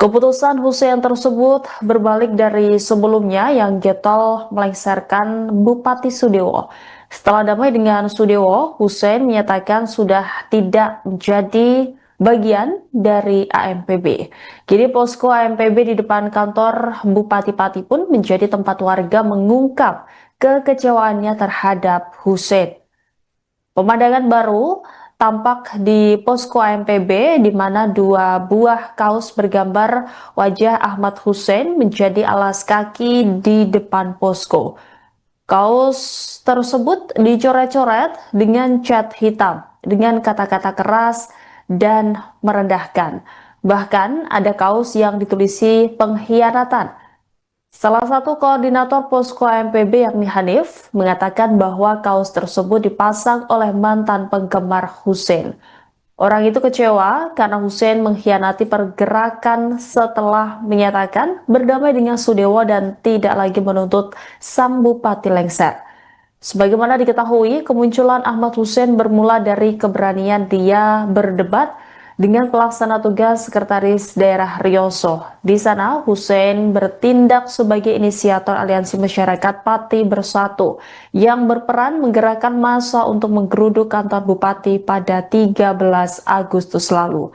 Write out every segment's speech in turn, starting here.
Keputusan Hussein tersebut berbalik dari sebelumnya yang getol melengsarkan Bupati Sudewo. Setelah damai dengan Sudewo, Hussein menyatakan sudah tidak menjadi bagian dari AMPB. Kini posko AMPB di depan kantor Bupati Pati pun menjadi tempat warga mengungkap kekecewaannya terhadap Hussein. Pemandangan baru tampak di posko AMPB di mana dua buah kaos bergambar wajah Ahmad Hussein menjadi alas kaki di depan posko. Kaos tersebut dicoret-coret dengan cat hitam dengan kata-kata keras dan merendahkan. Bahkan ada kaos yang ditulisi pengkhianatan. Salah satu koordinator posko AMPB yakni Hanif mengatakan bahwa kaos tersebut dipasang oleh mantan penggemar Hussein. Orang itu kecewa karena Hussein mengkhianati pergerakan setelah menyatakan berdamai dengan Sudewo dan tidak lagi menuntut sang bupati lengser. Sebagaimana diketahui, kemunculan Ahmad Hussein bermula dari keberanian dia berdebat dengan pelaksana tugas Sekretaris Daerah Rioso. Di sana, Hussein bertindak sebagai inisiator Aliansi Masyarakat Pati Bersatu yang berperan menggerakkan massa untuk menggeruduk kantor bupati pada 13 Agustus lalu.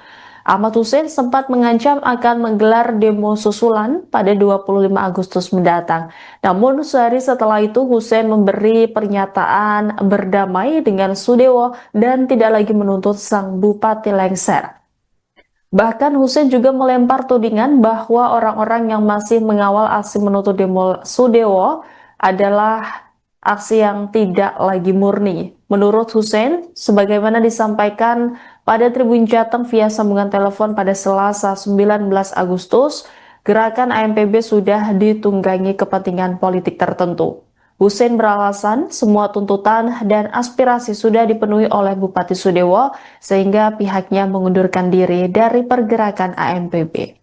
Ahmad Hussein sempat mengancam akan menggelar demo susulan pada 25 Agustus mendatang. Namun sehari setelah itu Hussein memberi pernyataan berdamai dengan Sudewo dan tidak lagi menuntut sang bupati lengser. Bahkan Hussein juga melempar tudingan bahwa orang-orang yang masih mengawal aksi menuntut demo Sudewo adalah aksi yang tidak lagi murni. Menurut Hussein, sebagaimana disampaikan pada Tribun Jateng via sambungan telepon pada Selasa 19 Agustus, gerakan AMPB sudah ditunggangi kepentingan politik tertentu. Hussein beralasan semua tuntutan dan aspirasi sudah dipenuhi oleh Bupati Sudewo sehingga pihaknya mengundurkan diri dari pergerakan AMPB.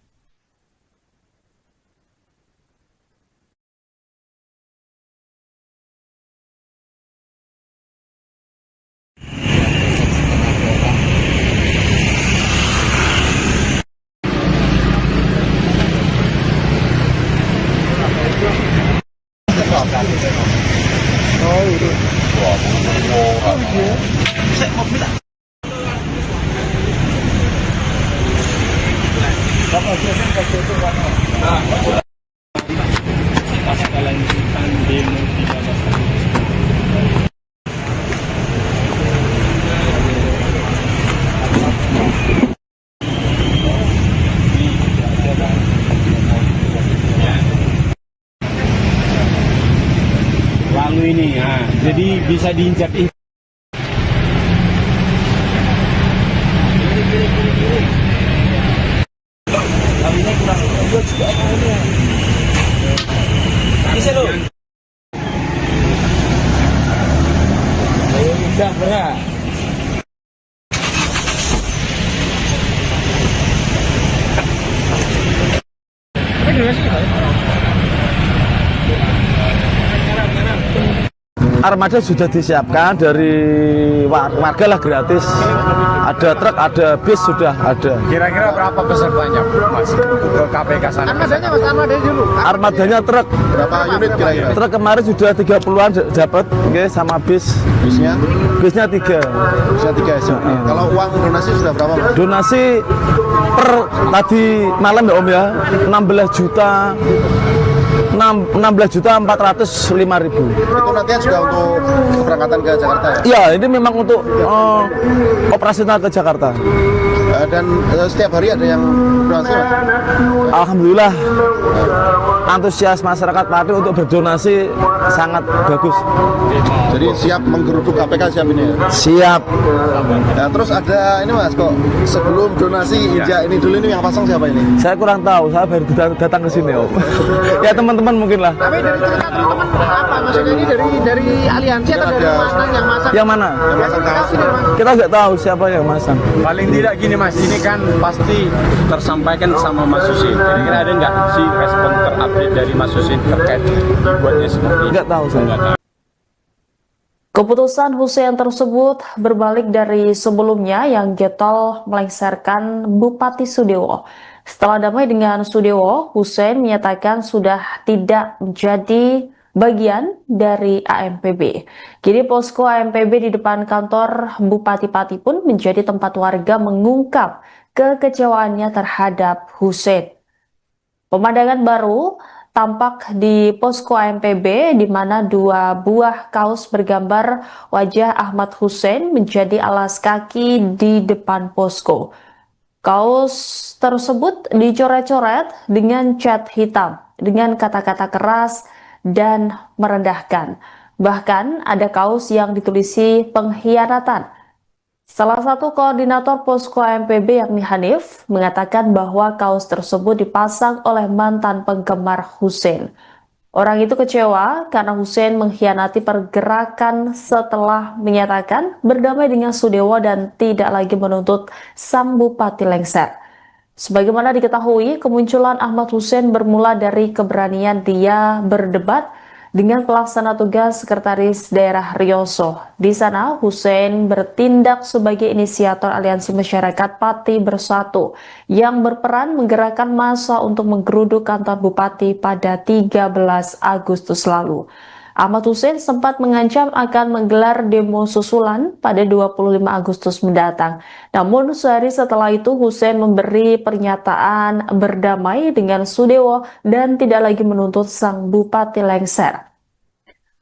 Lalu ini, jadi bisa diinjak. Lalunya kurang juga ini. Bisa loh. Udah berat. Apa gimana sih? Armada sudah disiapkan dari warga lah gratis. Ada truk, ada bis sudah ada. Kira-kira berapa pesertanya, Mas? Ke KPK sana. Armadanya, Mas, armadanya dulu. Armadanya truk. Berapa unit kira-kira? Truk kemarin sudah 30-an dapat, okay, sama bis. Bisnya? Bisnya 3. Bisnya 3 ya. Kalau uang donasi sudah berapa, Mas? Donasi per tadi malam ya Om ya, 16.405.000. Itu nantinya juga untuk keberangkatan ke Jakarta ya? Ya, ini memang untuk operasional ke Jakarta. Dan setiap hari ada yang donasi, Mas? Alhamdulillah antusias masyarakat Pati untuk berdonasi sangat bagus. Jadi siap menggeruduk KPK siap ini ya? Siap. Nah, terus ada ini, Mas, kok sebelum donasi injak ini dulu, ini yang pasang siapa ini? Saya kurang tahu, saya baru datang ke sini Om. Ya teman-teman mungkin lah. Tapi dari cerita teman-teman apa? Maksudnya ini dari aliansi atau dari mana yang masak? Yang mana? Yang pasang kaos ini, Mas? Kita nggak tahu siapa yang masang. Paling tidak gini Mas, ini kan pasti tersampaikan sama Mas Husin. Kira-kira ada nggak sih respon terupdate dari Mas Husin terkait dibuatnya seperti ini? Nggak tahu saya. Keputusan Hussein tersebut berbalik dari sebelumnya yang getol melengsarkan Bupati Sudewo. Setelah damai dengan Sudewo, Hussein menyatakan sudah tidak menjadi bagian dari AMPB. Kini posko AMPB di depan kantor Bupati Pati pun menjadi tempat warga mengungkap kekecewaannya terhadap Hussein. Pemandangan baru tampak di posko AMPB di mana 2 buah kaos bergambar wajah Ahmad Hussein menjadi alas kaki di depan posko. Kaos tersebut dicoret-coret dengan cat hitam dengan kata-kata keras dan merendahkan. Bahkan ada kaos yang ditulisi pengkhianatan. Salah satu koordinator posko AMPB yakni Hanif mengatakan bahwa kaos tersebut dipasang oleh mantan penggemar Hussein. Orang itu kecewa karena Hussein mengkhianati pergerakan setelah menyatakan berdamai dengan Sudewo dan tidak lagi menuntut sang Bupati lengser. Sebagaimana diketahui, kemunculan Ahmad Hussein bermula dari keberanian dia berdebat dengan pelaksana tugas Sekretaris Daerah Rioso. Di sana, Hussein bertindak sebagai inisiator Aliansi Masyarakat Pati Bersatu yang berperan menggerakkan massa untuk menggeruduk kantor Bupati pada 13 Agustus lalu. Ahmad Hussein sempat mengancam akan menggelar demo susulan pada 25 Agustus mendatang. Namun sehari setelah itu Hussein memberi pernyataan berdamai dengan Sudewo dan tidak lagi menuntut sang Bupati lengser.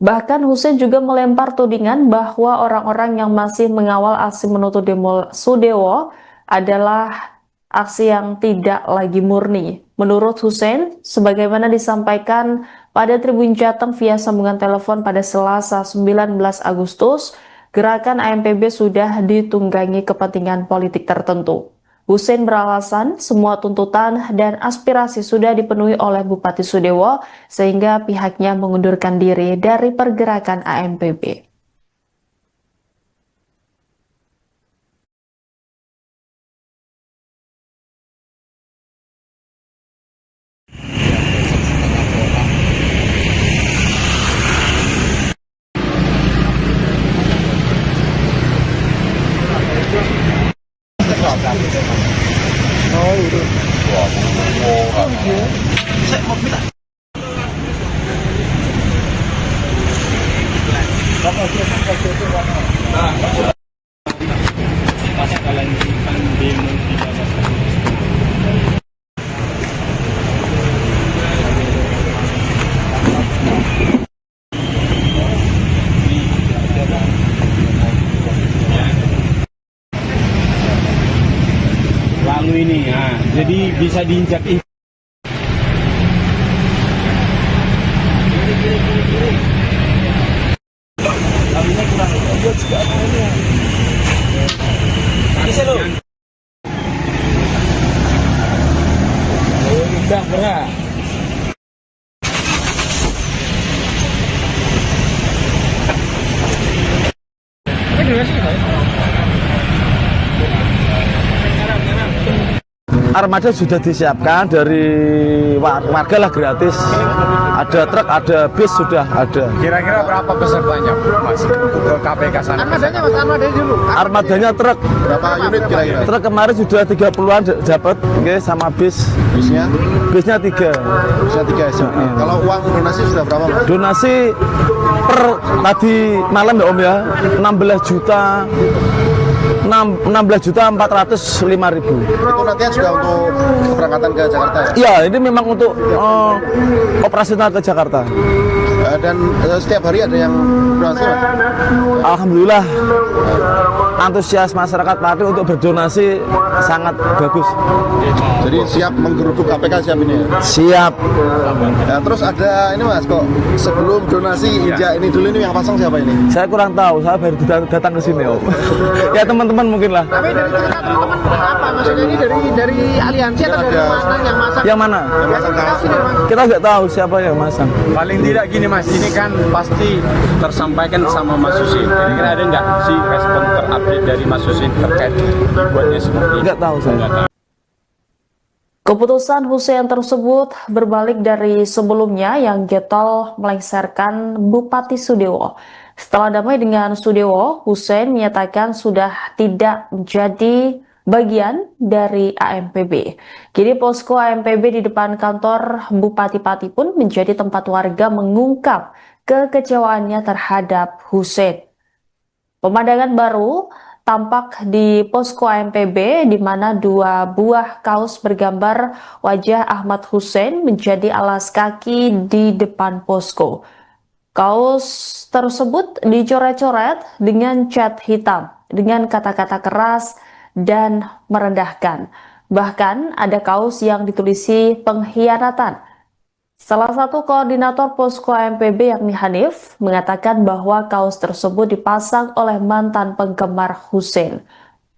Bahkan Hussein juga melempar tudingan bahwa orang-orang yang masih mengawal aksi menuntut demo Sudewo adalah aksi yang tidak lagi murni. Menurut Hussein, sebagaimana disampaikan pada Tribun Jateng via sambungan telepon pada Selasa 19 Agustus, gerakan AMPB sudah ditunggangi kepentingan politik tertentu. Hussein beralasan semua tuntutan dan aspirasi sudah dipenuhi oleh Bupati Sudewo sehingga pihaknya mengundurkan diri dari pergerakan AMPB. Lalu ini, nah, jadi bisa diinjak. Udah berat. Armada sudah disiapkan dari warga lah gratis. Ada truk, ada bis sudah ada. Kira-kira berapa pesertanya, Mas, ke KPK sana? Armadanya Mas, armadanya dulu. Armadanya truk. Berapa unit kira-kira? Truk kemarin sudah 30-an dapat, oke, sama bis. Bisnya? Bisnya 3. Bisnya 3 ya. Kalau uang donasi sudah berapa, Mas? Donasi per tadi malam ya Om ya, 16.405.000. Itu nantinya juga untuk keberangkatan ke Jakarta ya? Iya, ini memang untuk operasional ke Jakarta. Dan setiap hari ada yang donasi, Mas? Alhamdulillah, antusias masyarakat Pati untuk berdonasi sangat bagus. Jadi siap menggeruduk KPK siap ini ya? Siap. Nah, terus ada ini Mas, kok sebelum donasi injak ini dulu, ini yang pasang siapa ini? Saya kurang tahu, saya baru datang ke sini Om. Ya teman-teman mungkin lah. Tapi dari cerita teman-teman apa? Maksudnya ini dari aliansi atau dari mana yang masang? Yang mana? Kita nggak tahu siapa yang masang. Paling tidak gini Mas, ini kan pasti tersampaikan sama Mas Susin. Kira-kira ada nggak sih respon terupdate dari Mas Susin terkait dibuatnya seperti ini? Nggak tahu saya. Keputusan Hussein tersebut berbalik dari sebelumnya yang getol melengsarkan Bupati Sudewo. Setelah damai dengan Sudewo, Hussein menyatakan sudah tidak menjadi bagian dari AMPB. Kini posko AMPB di depan kantor Bupati Pati pun menjadi tempat warga mengungkap kekecewaannya terhadap Hussein. Pemandangan baru tampak di posko AMPB di mana 2 buah kaos bergambar wajah Ahmad Hussein menjadi alas kaki di depan posko. Kaos tersebut dicoret-coret dengan cat hitam dengan kata-kata keras dan merendahkan. Bahkan ada kaos yang ditulisi pengkhianatan. Salah satu koordinator posko AMPB yakni Hanif mengatakan bahwa kaos tersebut dipasang oleh mantan penggemar Hussein.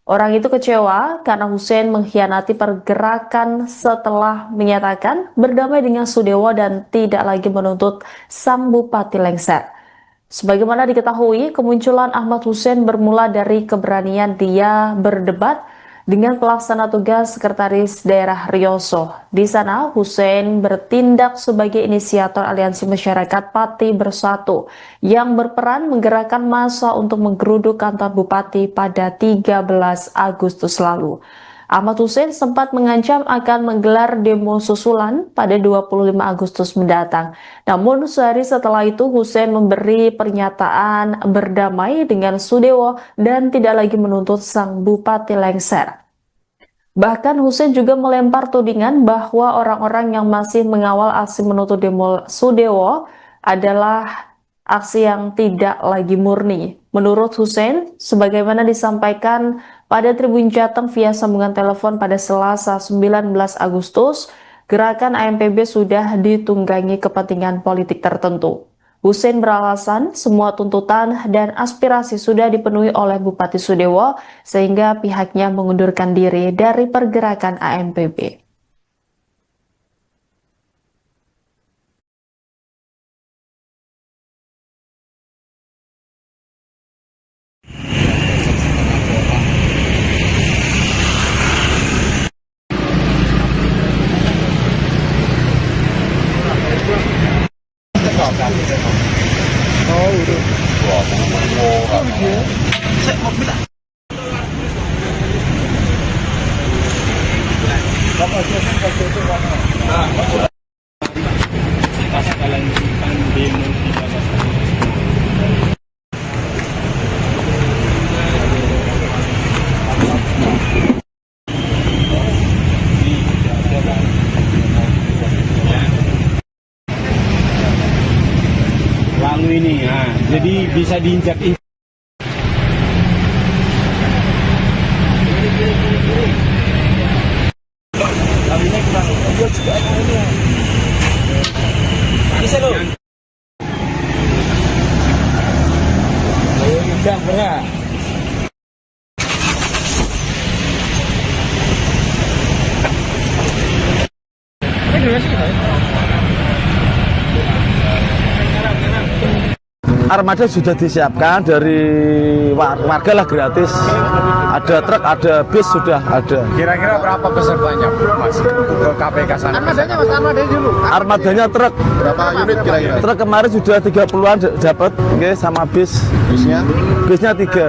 Orang itu kecewa karena Hussein mengkhianati pergerakan setelah menyatakan berdamai dengan Sudewo dan tidak lagi menuntut sang bupati lengser. Sebagaimana diketahui, kemunculan Ahmad Hussein bermula dari keberanian dia berdebat dengan pelaksana tugas Sekretaris Daerah Rioso. Di sana, Hussein bertindak sebagai inisiator Aliansi Masyarakat Pati Bersatu yang berperan menggerakkan massa untuk menggeruduk kantor bupati pada 13 Agustus lalu. Ahmad Hussein sempat mengancam akan menggelar demo susulan pada 25 Agustus mendatang. Namun sehari setelah itu Hussein memberi pernyataan berdamai dengan Sudewo dan tidak lagi menuntut sang bupati lengser. Bahkan Hussein juga melempar tudingan bahwa orang-orang yang masih mengawal aksi menuntut demo Sudewo adalah aksi yang tidak lagi murni. Menurut Hussein, sebagaimana disampaikan pada Tribun Jateng via sambungan telepon pada Selasa 19 Agustus, gerakan AMPB sudah ditunggangi kepentingan politik tertentu. Hussein beralasan semua tuntutan dan aspirasi sudah dipenuhi oleh Bupati Sudewo sehingga pihaknya mengundurkan diri dari pergerakan AMPB. Lalu ini, jadi bisa diinjak-injak. Bisa loh. Udah berat. Armada sudah disiapkan dari warga lah gratis. Ada truk, ada bis sudah ada. Kira-kira berapa pesertanya, Mas? Ke KPK sana. Armadanya Mas, armadanya dulu. Armadanya truk. Berapa unit kira-kira? Truk kemarin sudah 30-an dapat, sama bis. Bisnya? Bisnya 3.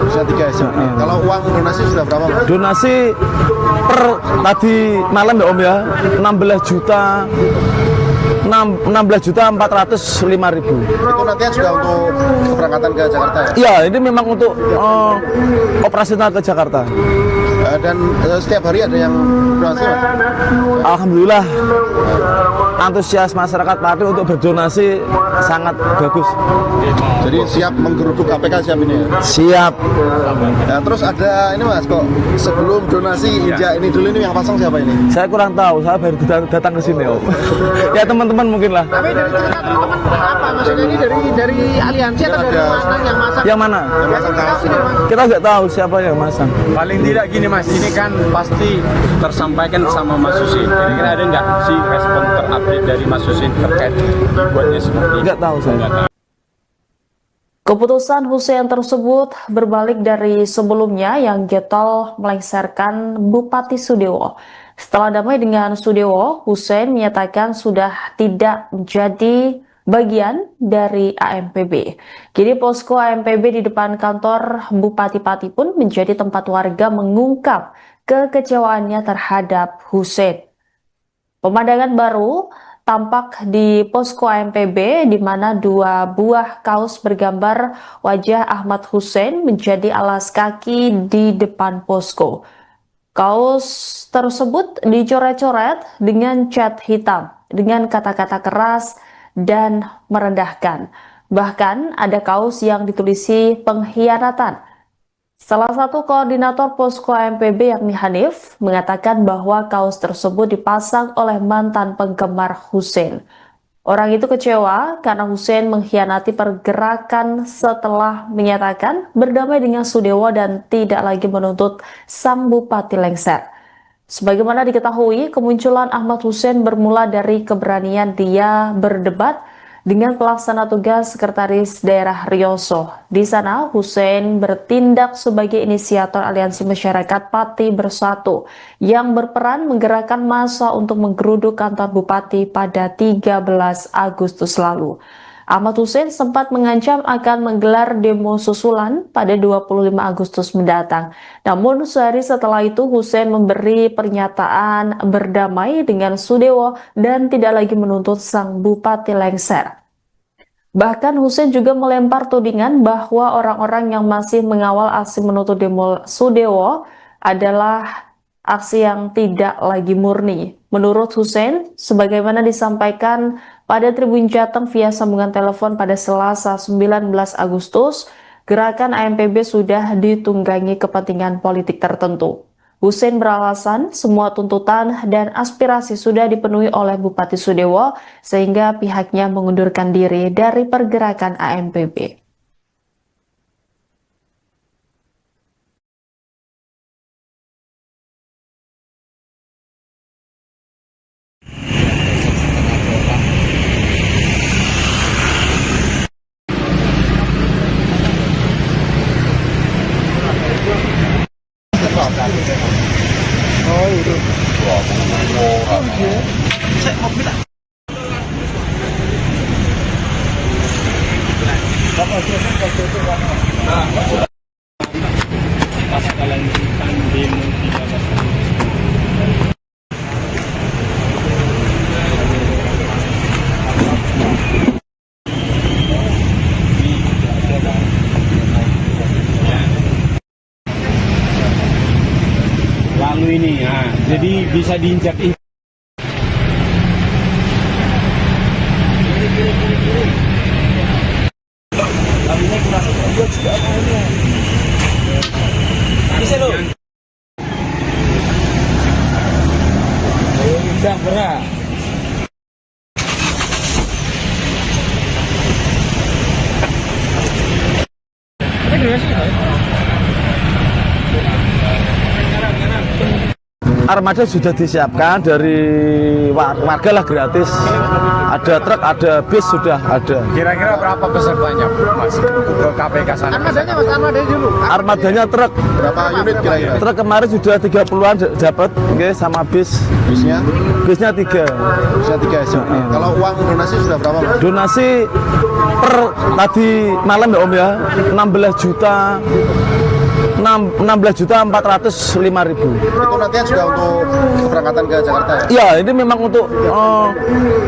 Bisa 3 ya. Kalau uang donasi sudah berapa, Mas? Donasi per tadi malam ya Om ya, 16.405.000. Itu nantinya juga untuk keberangkatan ke Jakarta ya? Iya, ini memang untuk operasional ke Jakarta. Dan setiap hari ada yang donasi, Mas? Alhamdulillah, antusias masyarakat Pati untuk berdonasi sangat bagus. Jadi siap menggeruduk KPK siap ini ya? Siap. Nah, terus ada ini Mas, kok sebelum donasi injak ini dulu ini yang pasang siapa ini? Saya kurang tahu, saya baru datang ke sini Om. Ya teman-teman mungkin lah. Tapi dari cerita teman-teman apa? Maksudnya ini dari aliansi atau dari mana yang masang? Yang mana? Yang pasang kaos ini, Mas? Kita nggak tahu siapa yang masang. Paling tidak gini Mas, ini kan pasti tersampaikan sama Mas Husin. Kira-kira ada nggak sih respon terupdate dari Mas Husin terkait buatnya seperti ini? Nggak tahu saya. Nggak tahu. Keputusan Hussein tersebut berbalik dari sebelumnya yang getol melengsarkan Bupati Sudewo. Setelah damai dengan Sudewo, Hussein menyatakan sudah tidak menjadi bagian dari AMPB. Kini posko AMPB di depan kantor Bupati Pati pun menjadi tempat warga mengungkap kekecewaannya terhadap Hussein. Pemandangan baru tampak di posko AMPB di mana 2 buah kaos bergambar wajah Ahmad Hussein menjadi alas kaki di depan posko. Kaos tersebut dicoret-coret dengan cat hitam dengan kata-kata keras dan merendahkan. Bahkan ada kaos yang ditulisi pengkhianatan. Salah satu koordinator posko AMPB yakni Hanif mengatakan bahwa kaos tersebut dipasang oleh mantan penggemar Hussein. Orang itu kecewa karena Hussein mengkhianati pergerakan setelah menyatakan berdamai dengan Sudewo dan tidak lagi menuntut sang bupati lengser. Sebagaimana diketahui, kemunculan Ahmad Hussein bermula dari keberanian dia berdebat dengan pelaksana tugas Sekretaris Daerah Rioso. Di sana, Hussein bertindak sebagai inisiator Aliansi Masyarakat Pati Bersatu yang berperan menggerakkan massa untuk menggeruduk kantor bupati pada 13 Agustus lalu. Ahmad Hussein sempat mengancam akan menggelar demo susulan pada 25 Agustus mendatang. Namun sehari setelah itu Hussein memberi pernyataan berdamai dengan Sudewo dan tidak lagi menuntut sang bupati lengser. Bahkan Hussein juga melempar tudingan bahwa orang-orang yang masih mengawal aksi menuntut demo Sudewo adalah aksi yang tidak lagi murni. Menurut Hussein, sebagaimana disampaikan pada Tribun Jateng via sambungan telepon pada Selasa 19 Agustus, gerakan AMPB sudah ditunggangi kepentingan politik tertentu. Hussein beralasan semua tuntutan dan aspirasi sudah dipenuhi oleh Bupati Sudewo sehingga pihaknya mengundurkan diri dari pergerakan AMPB. Lalu ini, jadi bisa diinjak. Bisa loh. Udah berat. Armada sudah disiapkan dari warga lah gratis. Ada truk, ada bis sudah ada. Kira-kira berapa pesertanya, Mas, ke KPK sana? Armadanya Mas, armadanya dulu. Armadanya truk. Berapa unit kira-kira? Truk kemarin sudah 30-an dapat, okay, sama bis. Bisnya? Bisnya 3. Bisnya 3 ya. Kalau uang donasi sudah berapa, Mas? Donasi per tadi malam ya Om ya, 16.405.000. Itu nantinya juga untuk keberangkatan ke Jakarta ya? Ya, ini memang untuk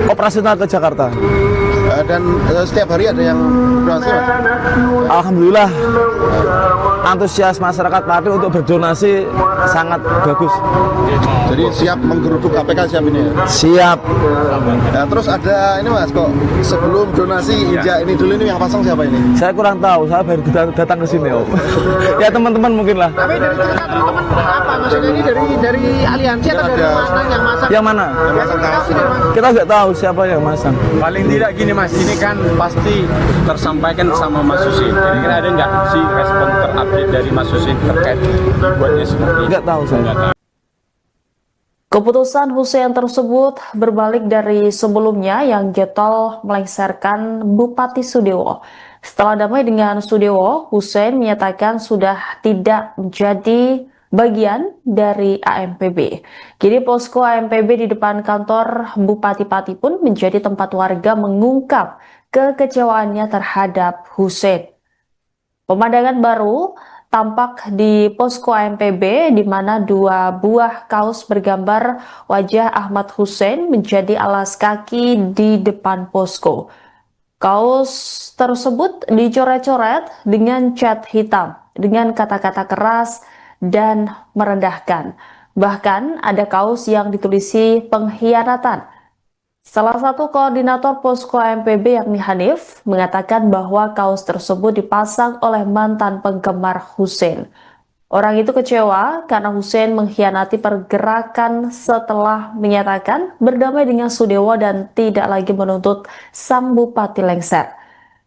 operasional ke Jakarta. Dan setiap hari ada yang donasi, Mas? Alhamdulillah, antusias masyarakat Pati untuk berdonasi sangat bagus. Jadi siap menggeruduk KPK siap ini ya? Siap. Nah, terus ada ini Mas, kok sebelum donasi injak ini dulu, ini yang pasang siapa ini? Saya kurang tahu, saya baru datang ke sini Om. Ya teman-teman mungkin lah. Tapi dari cerita teman-teman apa? Maksudnya ini dari aliansi atau dari mana yang masak? Yang mana? Yang pasang kaos ini, Mas? Kita nggak tahu siapa yang masang. Paling tidak gini Mas, ini kan pasti tersampaikan sama Mas Husin. Kira-kira ada nggak sih respon terupdate dari Mas Husin terkait dibuatnya seperti ini? Nggak tahu saya. Nggak tahu. Keputusan Hussein tersebut berbalik dari sebelumnya yang getol melengsarkan Bupati Sudewo. Setelah damai dengan Sudewo, Hussein menyatakan sudah tidak menjadi bagian dari AMPB. Kini posko AMPB di depan kantor Bupati Pati pun menjadi tempat warga mengungkap kekecewaannya terhadap Hussein. Pemandangan baru tampak di posko AMPB di mana 2 buah kaos bergambar wajah Ahmad Hussein menjadi alas kaki di depan posko. Kaos tersebut dicoret-coret dengan cat hitam dengan kata-kata keras dan merendahkan. Bahkan ada kaos yang ditulisi pengkhianatan. Salah satu koordinator posko AMPB yakni Hanif mengatakan bahwa kaos tersebut dipasang oleh mantan penggemar Hussein. Orang itu kecewa karena Hussein mengkhianati pergerakan setelah menyatakan berdamai dengan Sudewo dan tidak lagi menuntut sang Bupati lengser.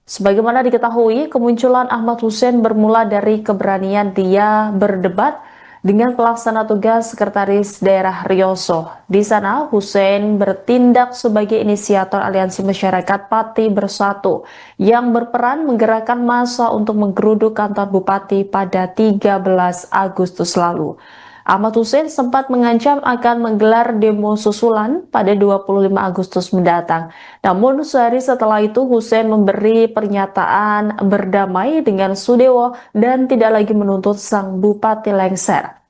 Sebagaimana diketahui, kemunculan Ahmad Hussein bermula dari keberanian dia berdebat dengan pelaksana tugas Sekretaris Daerah Rioso. Di sana, Hussein bertindak sebagai inisiator Aliansi Masyarakat Pati Bersatu yang berperan menggerakkan massa untuk menggeruduk kantor Bupati pada 13 Agustus lalu. Ahmad Hussein sempat mengancam akan menggelar demo susulan pada 25 Agustus mendatang. Namun sehari setelah itu Hussein memberi pernyataan berdamai dengan Sudewo dan tidak lagi menuntut sang Bupati lengser.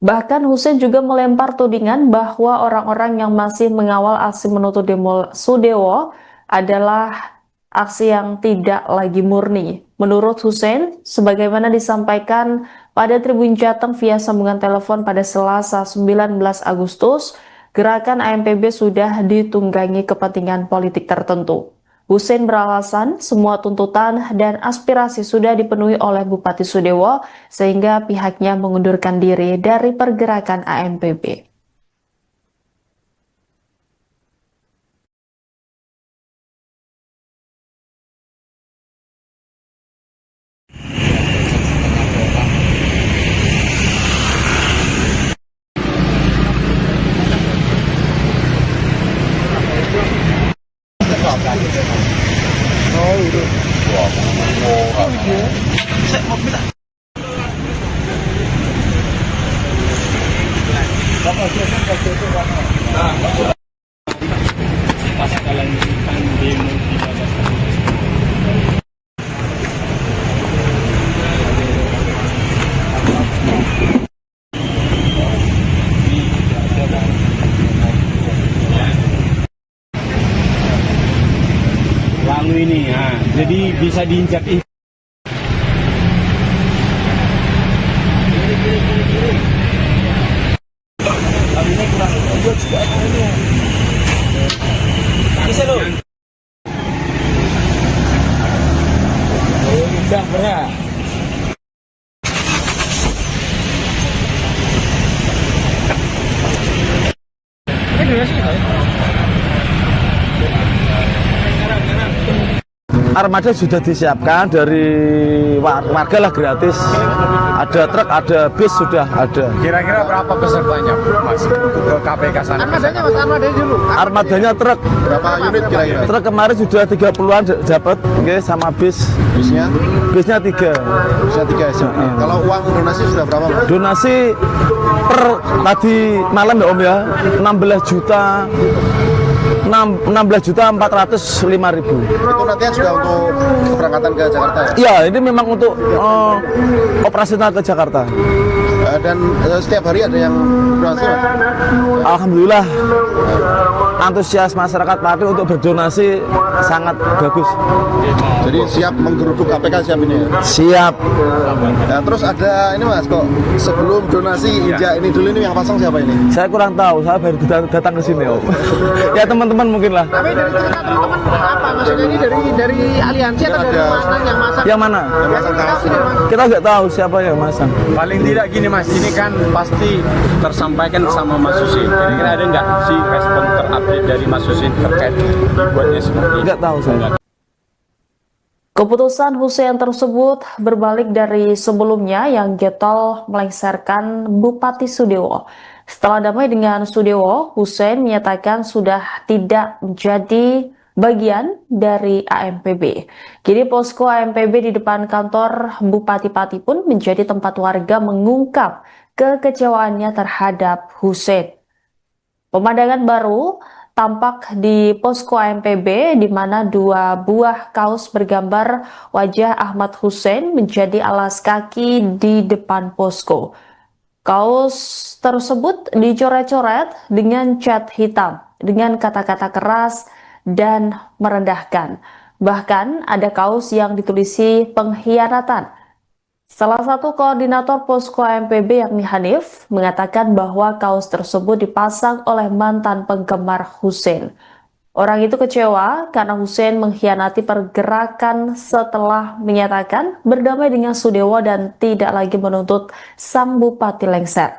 Bahkan Hussein juga melempar tudingan bahwa orang-orang yang masih mengawal aksi menuntut demo Sudewo adalah aksi yang tidak lagi murni. Menurut Hussein, sebagaimana disampaikan pada Tribun Jateng via sambungan telepon pada Selasa 19 Agustus, gerakan AMPB sudah ditunggangi kepentingan politik tertentu. Hussein beralasan semua tuntutan dan aspirasi sudah dipenuhi oleh Bupati Sudewo sehingga pihaknya mengundurkan diri dari pergerakan AMPB. Lalu ini, jadi bisa diinjak. Bisa lo. Udah berat. Armada sudah disiapkan dari warga lah gratis. Ada truk, ada bis sudah ada. Kira-kira berapa pesertanya, Mas, ke KPK sana? Armadanya Mas, armadanya dulu. Armadanya truk. Berapa unit kira-kira? Truk kemarin sudah 30-an dapat, oke, sama bis. Bisnya? Bisnya 3. Bisa 3 SUV. Kalau uang donasi sudah berapa, Mas? Donasi per tadi malam ya Om ya, 16.405.000. Itu nantinya juga untuk keberangkatan ke Jakarta ya? Iya, ini memang untuk operasional ke Jakarta. Dan setiap hari ada yang donasi, Mas? Alhamdulillah, antusias masyarakat Pati untuk berdonasi sangat bagus. Jadi siap menggeruduk KPK siap ini ya? Siap. Nah, terus ada ini Mas, kok sebelum donasi injak ini dulu, ini yang pasang siapa ini? Saya kurang tahu, saya baru datang ke sini Om. Ya teman-teman mungkin lah. Tapi dari cerita teman-teman apa? Maksudnya ini dari aliansi atau dari mana yang masak? Yang mana? Kita nggak tahu siapa yang masang. Paling tidak gini Mas, ini kan pasti tersampaikan sama Mas Susin. Kira-kira ada nggak sih respon terupdate dari Mas Susin terkait dibuatnya seperti ini? Nggak tahu saya. Keputusan Hussein tersebut berbalik dari sebelumnya yang getol melengsarkan Bupati Sudewo. Setelah damai dengan Sudewo, Hussein menyatakan sudah tidak menjadi bagian dari AMPB. Kini posko AMPB di depan kantor Bupati Pati pun menjadi tempat warga mengungkap kekecewaannya terhadap Hussein. Pemandangan baru tampak di posko AMPB di mana 2 buah kaos bergambar wajah Ahmad Hussein menjadi alas kaki di depan posko. Kaos tersebut dicoret-coret dengan cat hitam dengan kata-kata keras dan merendahkan. Bahkan ada kaos yang ditulisi pengkhianatan. Salah satu koordinator posko AMPB yakni Hanif mengatakan bahwa kaos tersebut dipasang oleh mantan penggemar Hussein. Orang itu kecewa karena Hussein mengkhianati pergerakan setelah menyatakan berdamai dengan Sudewo dan tidak lagi menuntut sang Bupati lengser.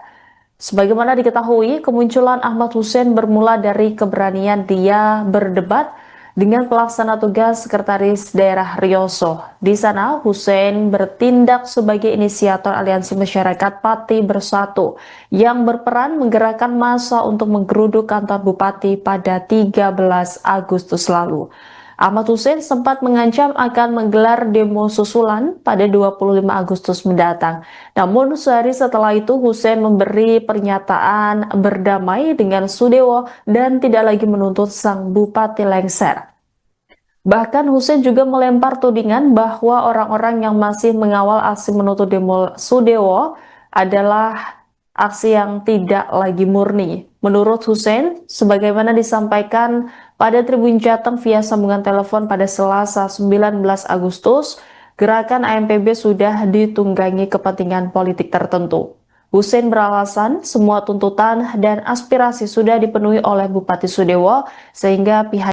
Sebagaimana diketahui, kemunculan Ahmad Hussein bermula dari keberanian dia berdebat dengan pelaksana tugas Sekretaris Daerah Rioso. Di sana, Hussein bertindak sebagai inisiator Aliansi Masyarakat Pati Bersatu yang berperan menggerakkan massa untuk menggeruduk kantor Bupati pada 13 Agustus lalu. Ahmad Hussein sempat mengancam akan menggelar demo susulan pada 25 Agustus mendatang. Namun sehari setelah itu Hussein memberi pernyataan berdamai dengan Sudewo dan tidak lagi menuntut sang Bupati lengser. Bahkan Hussein juga melempar tudingan bahwa orang-orang yang masih mengawal aksi menuntut demo Sudewo adalah aksi yang tidak lagi murni. Menurut Hussein, sebagaimana disampaikan pada Tribun Jateng via sambungan telepon pada Selasa 19 Agustus, gerakan AMPB sudah ditunggangi kepentingan politik tertentu. Hussein beralasan semua tuntutan dan aspirasi sudah dipenuhi oleh Bupati Sudewo sehingga pihak